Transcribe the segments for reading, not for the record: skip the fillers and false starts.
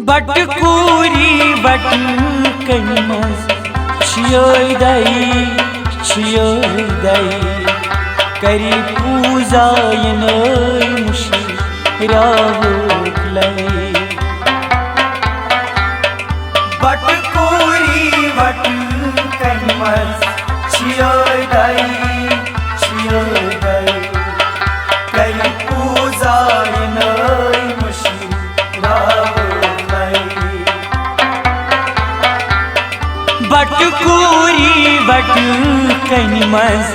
बटकूरी बटकनमस छियोदाई करी पूजा यनय मुशीरावुक्लै बटकूरी बटकनमस छियोदाई करी पूजा यनय मुशीरावुक्लै बटकूरी बटकनमस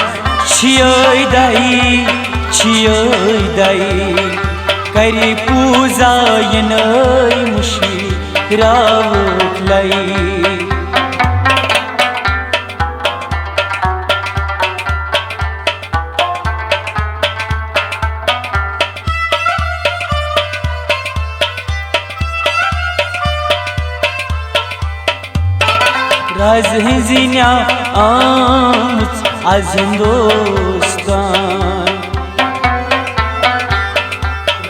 छियोदाई करी पूजा यनय मुशीरावुक्लै राज हिंजिन्या आमच आज हिंदुस्तान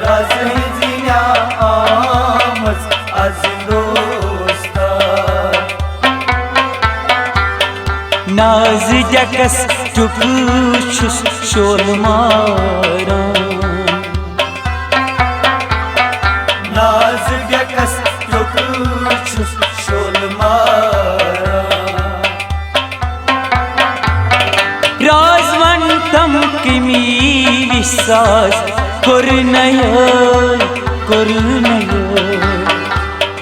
राज हिंजिन्या आमच आज हिंदुस्तान नाज जकस टुकुछुस शोल मारान नाज जकस टुकुछुस शोल राजवंतम किमी विश्वास कुर्नय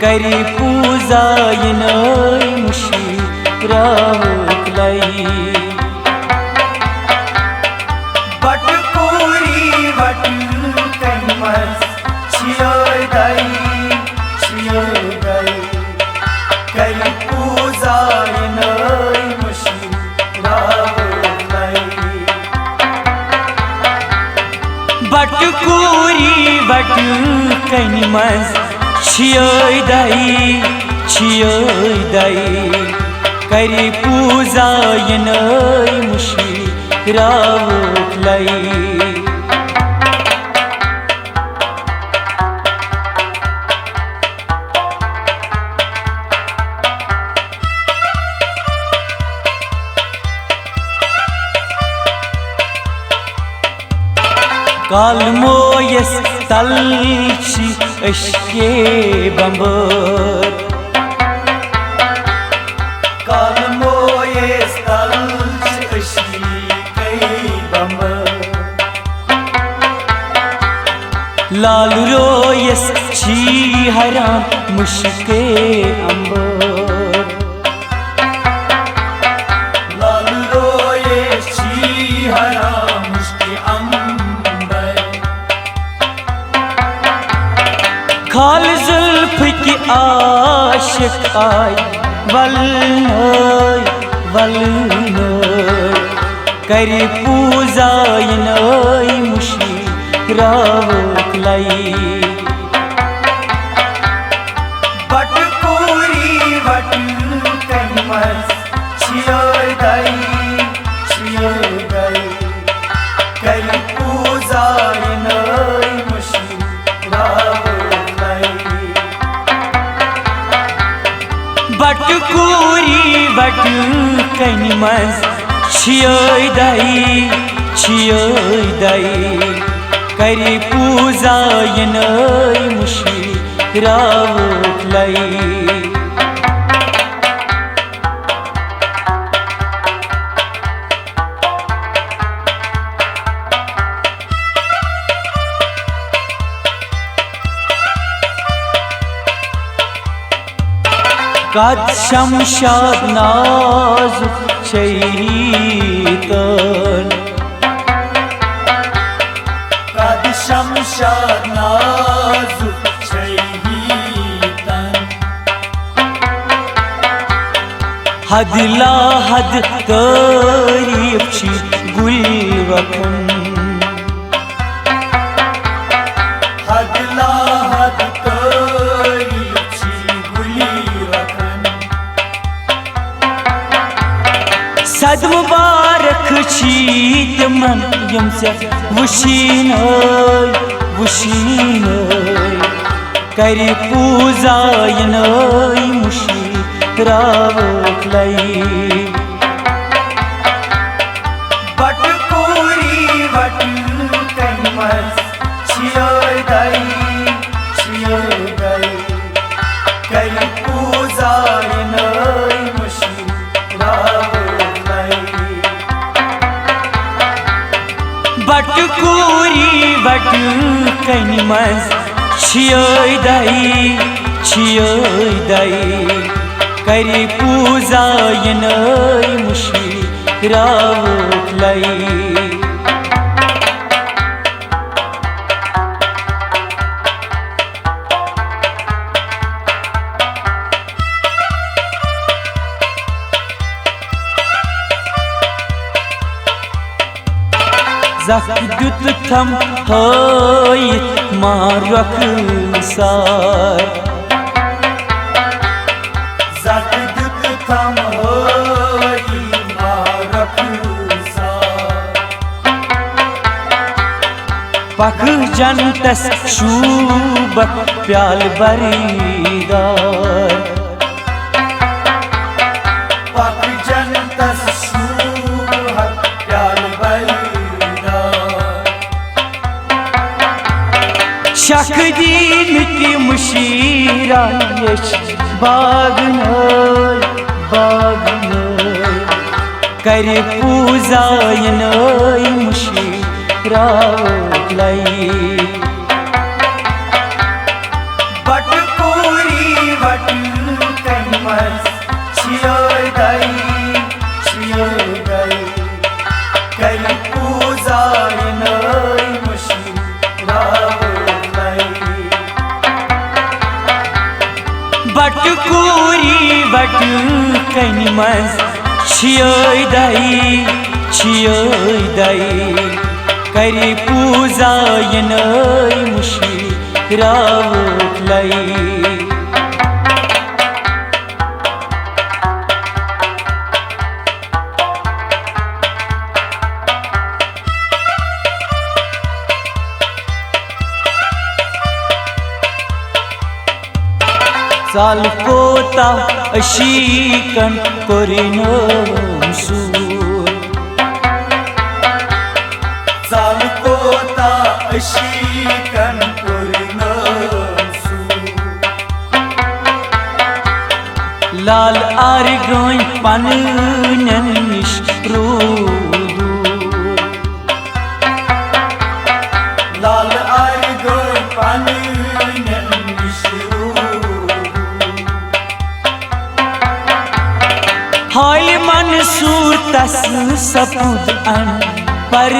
करी पूजा यनय मुशीरावुक्लै बटकूरी बटकनमस छियोदाई करी पूजा यनय बटकूरी बटकनमस छियोदाई करी पूजा यनय मुशीरावुक्लै कालमोयस तलची अशके बंबर कालमोयस तलची अशके बंबर लाल रोयस छी हरा मुश्के अंबर लाल रोयस छी हरा मुश्के अंबर खाल जुल्फ की आशिक आई वलनय करी पूजा यनय मुशीरावुक्लै बटकूरी बटकनमस छियोदाई करी पूजा यनय मुशीरावुक्लै बटकूरी बटकनमस छियोदाई करी पूजा यनय मुशीरावुक्लै काद शमशाद नाजुक चैतन काद शमशाद नाजुक चैतन हद ला हद तारीफ छी गुलवखन हद ला हद सद मुबारक छी तमन यम से वुशीनय करि पूजा यनई मुशीरावक लाई बटकूरी बट कनमस छियोय दई करि पूजा यनई मुशीरावक लाई बटकूरी बट कनमस छियोय दई करि पूजा यनई मुशीरावक लाई Zak düt tam hayt marak sar Zak düt tam hayt marak sar Pak jantas shubak pyal baridar Pak jantas shubak pyal शक दीन की मुशीरा यश बाग कर पूजा यनई मुशीरावक लाई बटकूरी बट कनमस छियोय दई करि पूजा यनई मुशीरावक बटकूरी बट कनमस छियोय दई करि पूजा यनई मुशीरावक लाई साल कोता अशीकन कोरिनो सूर साल कोता अशीकन कोरिनो सूर लाल आर गोई पननिश रूदूर लाल आर गोई पननिश हाय मंसूर तस सपुद अन पर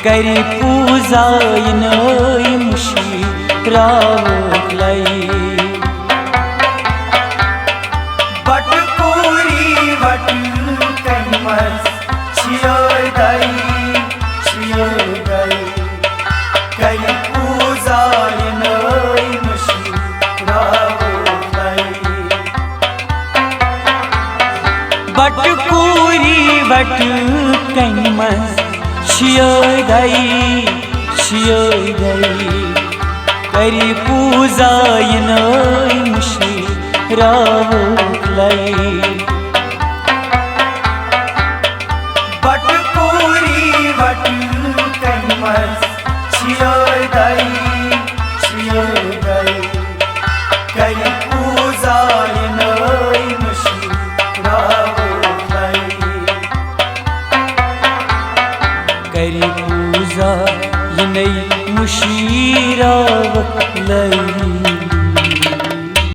करि पूजा यनई मुशीरावक लाई बटकूरी बट कनमस छियोय दई करि पूजा यनई मुशीरावक बटकूरी बट कनमस छियोय दई करि पूजा यनई मुशीरावक लाई बटकूरी बट कनमस छियोय दई करि पूजा यनई मुशीरावक करि पूजा यनई मुशीरावक लाई।